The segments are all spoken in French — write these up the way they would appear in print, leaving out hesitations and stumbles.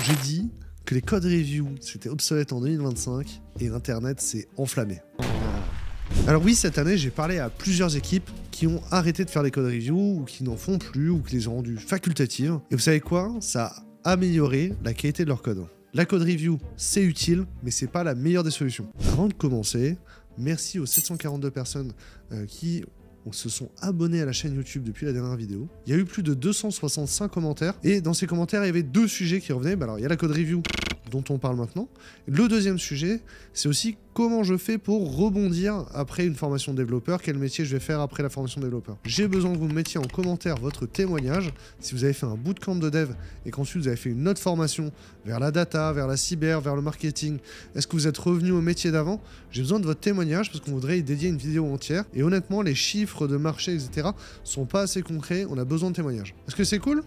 J'ai dit que les codes review c'était obsolète en 2025 et Internet s'est enflammé. Alors oui, cette année, j'ai parlé à plusieurs équipes qui ont arrêté de faire des codes review ou qui n'en font plus ou qui les ont rendues facultatives. Et vous savez quoi? Ça a amélioré la qualité de leur code. La code review, c'est utile, mais c'est pas la meilleure des solutions. Avant de commencer, merci aux 742 personnes qui se sont abonnés à la chaîne YouTube depuis la dernière vidéo. Il y a eu plus de 265 commentaires, et dans ces commentaires, il y avait deux sujets qui revenaient. Alors, il y a la code review dont on parle maintenant. Le deuxième sujet, c'est aussi comment je fais pour rebondir après une formation de développeur, quel métier je vais faire après la formation de développeur. J'ai besoin que vous me mettiez en commentaire votre témoignage, si vous avez fait un bootcamp de dev et qu'ensuite vous avez fait une autre formation vers la data, vers la cyber, vers le marketing, est-ce que vous êtes revenu au métier d'avant? J'ai besoin de votre témoignage parce qu'on voudrait y dédier une vidéo entière, et honnêtement, les chiffres de marché, etc. sont pas assez concrets, on a besoin de témoignages. Est-ce que c'est cool?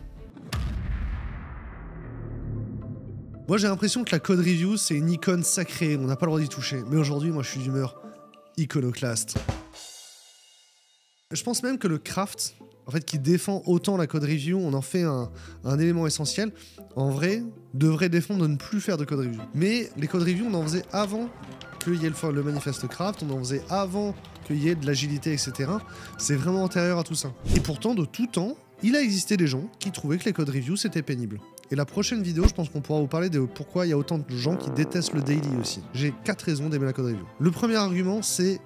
Moi, j'ai l'impression que la code review, c'est une icône sacrée, on n'a pas le droit d'y toucher. Mais aujourd'hui, moi, je suis d'humeur iconoclaste. Je pense même que le craft, en fait, qui défend autant la code review, on en fait un élément essentiel, en vrai, devrait défendre de ne plus faire de code review. Mais les code review, on en faisait avant qu'il y ait le manifeste craft, on en faisait avant qu'il y ait de l'agilité, etc. C'est vraiment antérieur à tout ça. Et pourtant, de tout temps, il a existé des gens qui trouvaient que les code review, c'était pénible. Et la prochaine vidéo, je pense qu'on pourra vous parler de pourquoi il y a autant de gens qui détestent le daily aussi. J'ai 4 raisons d'aimer la code review. Le premier argument, c'est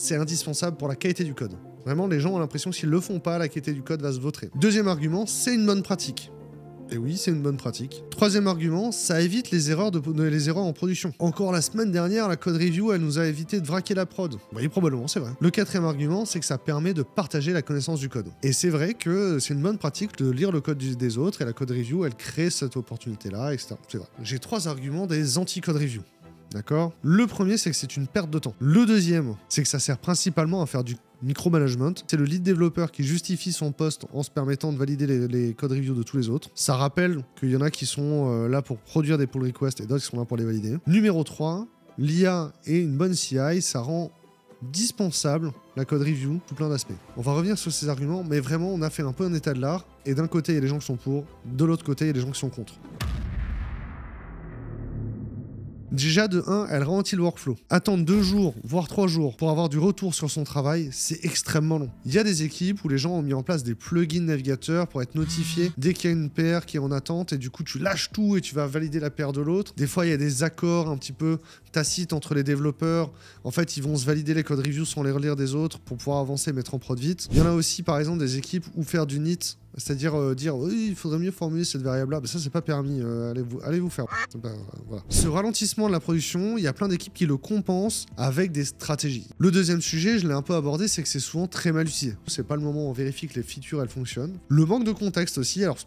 indispensable pour la qualité du code. Vraiment, les gens ont l'impression que s'ils le font pas, la qualité du code va se vautrer. Deuxième argument, c'est une bonne pratique. Et oui, c'est une bonne pratique. Troisième argument, ça évite les erreurs en production. Encore la semaine dernière, la code review, elle nous a évité de vraquer la prod. Oui, probablement, c'est vrai. Le quatrième argument, c'est que ça permet de partager la connaissance du code. Et c'est vrai que c'est une bonne pratique de lire le code des autres, et la code review, elle crée cette opportunité-là, etc. C'est vrai. J'ai 3 arguments des anti-code review. D'accord? Le premier, c'est que c'est une perte de temps. Le deuxième, c'est que ça sert principalement à faire du micromanagement. C'est le lead développeur qui justifie son poste en se permettant de valider les code reviews de tous les autres. Ça rappelle qu'il y en a qui sont là pour produire des pull requests et d'autres qui sont là pour les valider. Numéro 3, l'IA et une bonne CI, ça rend dispensable la code review sous plein d'aspects. On va revenir sur ces arguments, mais vraiment, on a fait un peu un état de l'art. Et d'un côté, il y a des gens qui sont pour, de l'autre côté, il y a des gens qui sont contre. Déjà, de 1, elle ralentit le workflow. Attendre 2 jours, voire 3 jours pour avoir du retour sur son travail, c'est extrêmement long. Il y a des équipes où les gens ont mis en place des plugins navigateurs pour être notifiés dès qu'il y a une PR qui est en attente, et du coup, tu lâches tout et tu vas valider la PR de l'autre. Des fois, il y a des accords un petit peu tacites entre les développeurs. En fait, ils vont se valider les code reviews sans les relire des autres pour pouvoir avancer et mettre en prod vite. Il y en a aussi, par exemple, des équipes où faire du NIT, c'est-à-dire dire oui, il faudrait mieux formuler cette variable-là, mais ça c'est pas permis, allez vous faire. Voilà. Ce ralentissement de la production, il y a plein d'équipes qui le compensent avec des stratégies. Le deuxième sujet, je l'ai un peu abordé, c'est que c'est souvent très mal utilisé. C'est pas le moment où on vérifie que les features elles fonctionnent. Le manque de contexte aussi. Alors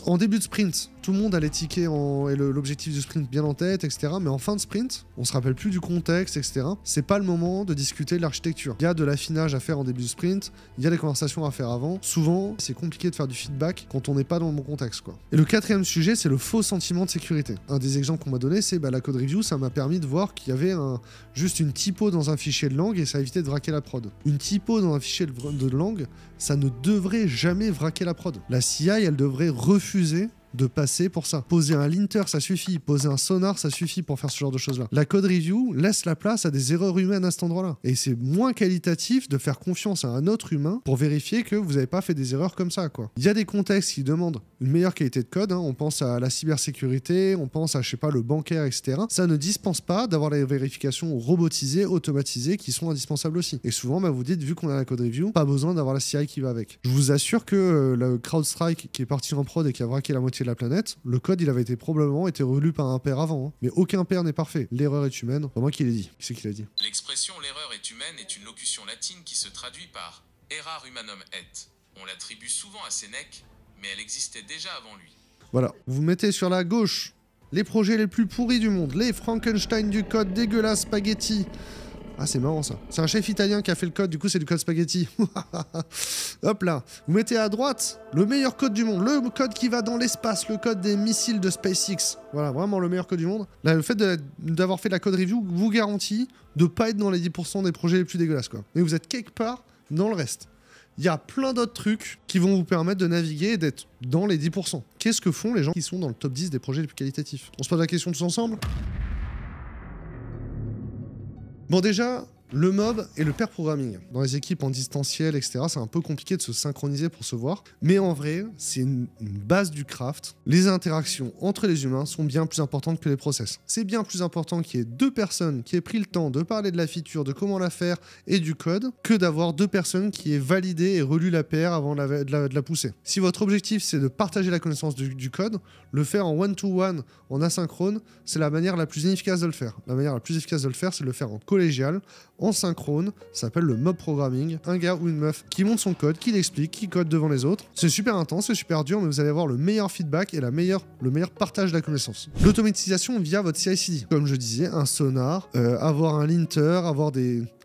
en début de sprint, tout le monde a les tickets et l'objectif du sprint bien en tête, etc. Mais en fin de sprint, on se rappelle plus du contexte, etc. C'est pas le moment de discuter de l'architecture. Il y a de l'affinage à faire en début de sprint, il y a des conversations à faire avant. Souvent, c'est compliqué de faire du feedback quand on n'est pas dans le bon contexte, quoi. Et le quatrième sujet, c'est le faux sentiment de sécurité. Un des exemples qu'on m'a donné, c'est la code review, ça m'a permis de voir qu'il y avait juste une typo dans un fichier de langue et ça a évité de vraquer la prod. Une typo dans un fichier de langue, ça ne devrait jamais vraquer la prod. La CI, elle devrait refuser de passer pour ça. Poser un linter, ça suffit. Poser un sonar, ça suffit pour faire ce genre de choses-là. La code review laisse la place à des erreurs humaines à cet endroit-là. Et c'est moins qualitatif de faire confiance à un autre humain pour vérifier que vous n'avez pas fait des erreurs comme ça, quoi. Il y a des contextes qui demandent une meilleure qualité de code, hein. On pense à la cybersécurité, on pense à, je sais pas, le bancaire, etc. Ça ne dispense pas d'avoir les vérifications robotisées, automatisées, qui sont indispensables aussi. Et souvent, vous dites, vu qu'on a la code review, pas besoin d'avoir la CI qui va avec. Je vous assure que le CrowdStrike qui est parti en prod et qui a vraqué la moitié de la planète, le code il avait probablement été relu par un pair avant, hein. Mais aucun pair n'est parfait. L'erreur est humaine. C'est moi qui l'ai dit. Qui c'est qui l'a dit? L'expression l'erreur est humaine est une locution latine qui se traduit par erar humanum et. On l'attribue souvent à Sénèque, mais elle existait déjà avant lui. Voilà. Vous mettez sur la gauche les projets les plus pourris du monde, les Frankenstein du code dégueulasse spaghetti. Ah, c'est marrant ça. C'est un chef italien qui a fait le code, du coup c'est du code spaghetti. Hop là. Vous mettez à droite le meilleur code du monde, le code qui va dans l'espace, le code des missiles de SpaceX. Voilà, vraiment le meilleur code du monde. Là, le fait d'avoir fait de la code review vous garantit de pas être dans les 10% des projets les plus dégueulasses, quoi. Mais vous êtes quelque part dans le reste. Il y a plein d'autres trucs qui vont vous permettre de naviguer et d'être dans les 10%. Qu'est-ce que font les gens qui sont dans le top 10 des projets les plus qualitatifs? On se pose la question tous ensemble? Bon, déjà, le mob et le pair programming. Dans les équipes en distanciel, etc., c'est un peu compliqué de se synchroniser pour se voir. Mais en vrai, c'est une base du craft. Les interactions entre les humains sont bien plus importantes que les process. C'est bien plus important qu'il y ait 2 personnes qui aient pris le temps de parler de la feature, de comment la faire et du code, que d'avoir 2 personnes qui aient validé et relu la PR avant de la pousser. Si votre objectif, c'est de partager la connaissance du code, le faire en one-to-one, en asynchrone, c'est la manière la plus efficace de le faire. La manière la plus efficace de le faire, c'est de le faire en collégial, en synchrone, ça s'appelle le mob programming. Un gars ou une meuf qui monte son code, qui l'explique, qui code devant les autres. C'est super intense, c'est super dur, mais vous allez avoir le meilleur feedback et le meilleur partage de la connaissance. L'automatisation via votre CI/CD. Comme je disais, un sonar, avoir un linter, avoir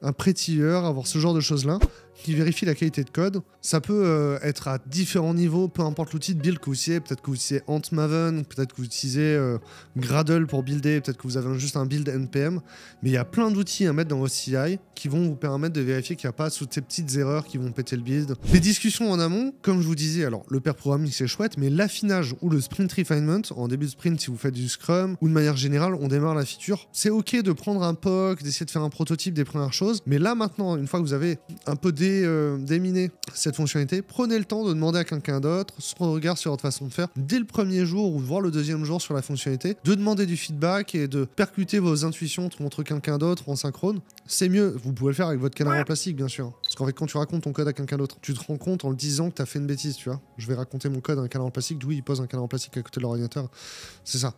un prettier, avoir ce genre de choses-là qui vérifie la qualité de code. Ça peut être à différents niveaux, peu importe l'outil de build que vous utilisez. Peut-être que vous utilisez Ant Maven, peut-être que vous utilisez Gradle pour builder, peut-être que vous avez juste un build NPM. Mais il y a plein d'outils à mettre dans vos CI qui vont vous permettre de vérifier qu'il n'y a pas toutes ces petites erreurs qui vont péter le build. Les discussions en amont, comme je vous disais, alors le pair programming c'est chouette, mais l'affinage ou le sprint refinement, en début de sprint si vous faites du Scrum, ou de manière générale, on démarre la feature. C'est ok de prendre un POC, d'essayer de faire un prototype des premières choses, mais là maintenant, une fois que vous avez un peu déminer cette fonctionnalité, prenez le temps de demander à quelqu'un d'autre son regard sur votre façon de faire dès le premier jour ou voire le deuxième jour sur la fonctionnalité, de demander du feedback et de percuter vos intuitions contre quelqu'un d'autre en synchrone. C'est mieux, vous pouvez le faire avec votre canard en plastique bien sûr, parce qu'en fait quand tu racontes ton code à quelqu'un d'autre, tu te rends compte en le disant que tu as fait une bêtise, tu vois. Je vais raconter mon code à un canard en plastique, d'où il pose un canard en plastique à côté de l'ordinateur, c'est ça.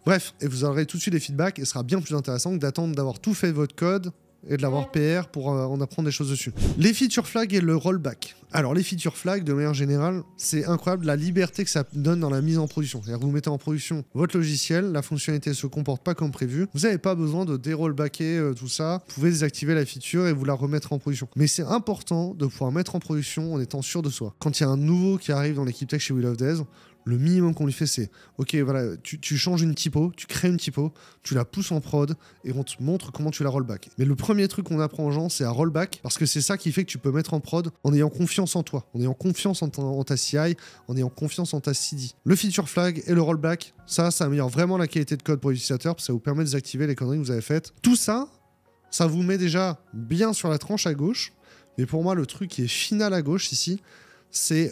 Bref, et vous aurez tout de suite des feedbacks et ce sera bien plus intéressant que d'attendre d'avoir tout fait votre code et de l'avoir PR pour en apprendre des choses dessus. Les feature flags et le rollback. Alors les feature flags, de manière générale, c'est incroyable la liberté que ça donne dans la mise en production. C'est-à-dire que vous mettez en production votre logiciel, la fonctionnalité ne se comporte pas comme prévu, vous n'avez pas besoin de dérollbacker tout ça, vous pouvez désactiver la feature et vous la remettre en production. Mais c'est important de pouvoir mettre en production en étant sûr de soi. Quand il y a un nouveau qui arrive dans l'équipe tech chez We Love Devs, le minimum qu'on lui fait, c'est ok, voilà, tu changes une typo, tu crées une typo, tu la pousses en prod et on te montre comment tu la rollback. Mais le premier truc qu'on apprend aux gens, c'est à rollback parce que c'est ça qui fait que tu peux mettre en prod en ayant confiance en toi, en ayant confiance en ta CI, en ayant confiance en ta CD. Le feature flag et le rollback, ça améliore vraiment la qualité de code pour l'utilisateur parce que ça vous permet de désactiver les conneries que vous avez faites. Tout ça, ça vous met déjà bien sur la tranche à gauche. Mais pour moi, le truc qui est final à gauche ici, c'est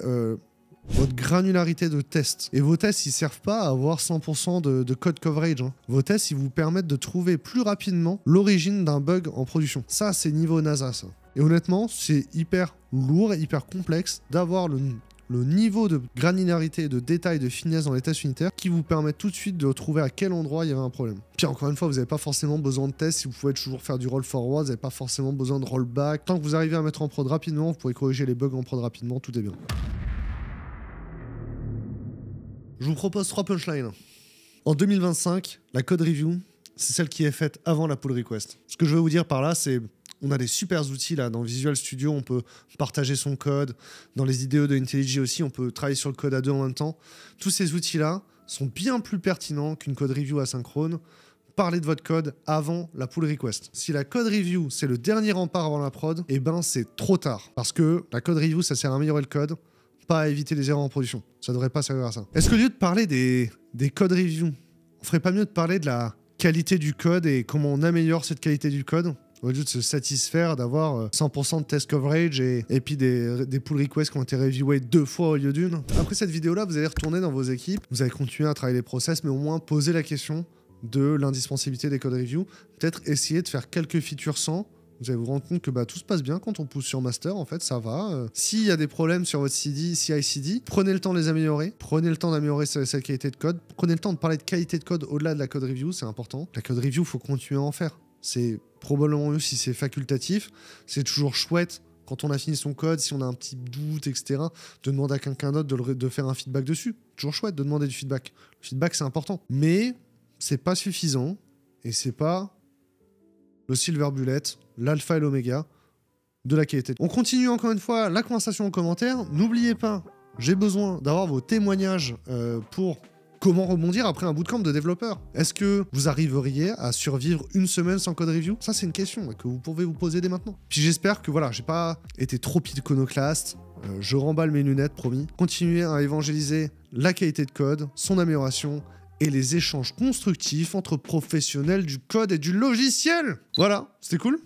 votre granularité de tests. Et vos tests, ils servent pas à avoir 100% de code coverage. Hein. Vos tests, ils vous permettent de trouver plus rapidement l'origine d'un bug en production. Ça, c'est niveau NASA, ça. Et honnêtement, c'est hyper lourd et hyper complexe d'avoir le niveau de granularité, de détail, de finesse dans les tests unitaires qui vous permettent tout de suite de trouver à quel endroit il y avait un problème. Puis encore une fois, vous n'avez pas forcément besoin de tests, si vous pouvez toujours faire du roll forward, vous n'avez pas forcément besoin de rollback. Tant que vous arrivez à mettre en prod rapidement, vous pourrez corriger les bugs en prod rapidement, tout est bien. Je vous propose 3 punchlines. En 2025, la code review, c'est celle qui est faite avant la pull request. Ce que je veux vous dire par là, c'est on a des super outils là dans Visual Studio, on peut partager son code. Dans les IDE de IntelliJ aussi, on peut travailler sur le code à 2 en même temps. Tous ces outils-là sont bien plus pertinents qu'une code review asynchrone. Parlez de votre code avant la pull request. Si la code review, c'est le dernier rempart avant la prod, eh ben c'est trop tard. Parce que la code review, ça sert à améliorer le code, pas à éviter les erreurs en production. Ça devrait pas servir à ça. Est-ce qu'au lieu de parler des code reviews, on ferait pas mieux de parler de la qualité du code et comment on améliore cette qualité du code au lieu de se satisfaire d'avoir 100% de test coverage et puis des pull requests qui ont été reviewés 2 fois au lieu d'une. Après cette vidéo-là, vous allez retourner dans vos équipes, vous allez continuer à travailler les process, mais au moins poser la question de l'indispensabilité des code reviews. Peut-être essayer de faire quelques features sans. Vous allez vous rendre compte que tout se passe bien quand on pousse sur master, en fait, ça va. S'il y a des problèmes sur votre CI/CD, prenez le temps de les améliorer. Prenez le temps d'améliorer cette qualité de code. Prenez le temps de parler de qualité de code au-delà de la code review, c'est important. La code review, il faut continuer à en faire. C'est probablement mieux si c'est facultatif. C'est toujours chouette quand on a fini son code, si on a un petit doute, etc., de demander à quelqu'un d'autre de faire un feedback dessus. Toujours chouette de demander du feedback. Le feedback, c'est important. Mais c'est pas suffisant et c'est pas le silver bullet, l'alpha et l'oméga de la qualité. On continue encore une fois la conversation en commentaire. N'oubliez pas, j'ai besoin d'avoir vos témoignages pour comment rebondir après un bootcamp de développeur. Est-ce que vous arriveriez à survivre une semaine sans code review? Ça, c'est une question que vous pouvez vous poser dès maintenant. Puis j'espère que voilà, j'ai pas été trop iconoclaste. je remballe mes lunettes, promis. Continuer à évangéliser la qualité de code, son amélioration et les échanges constructifs entre professionnels du code et du logiciel. Voilà, c'était cool.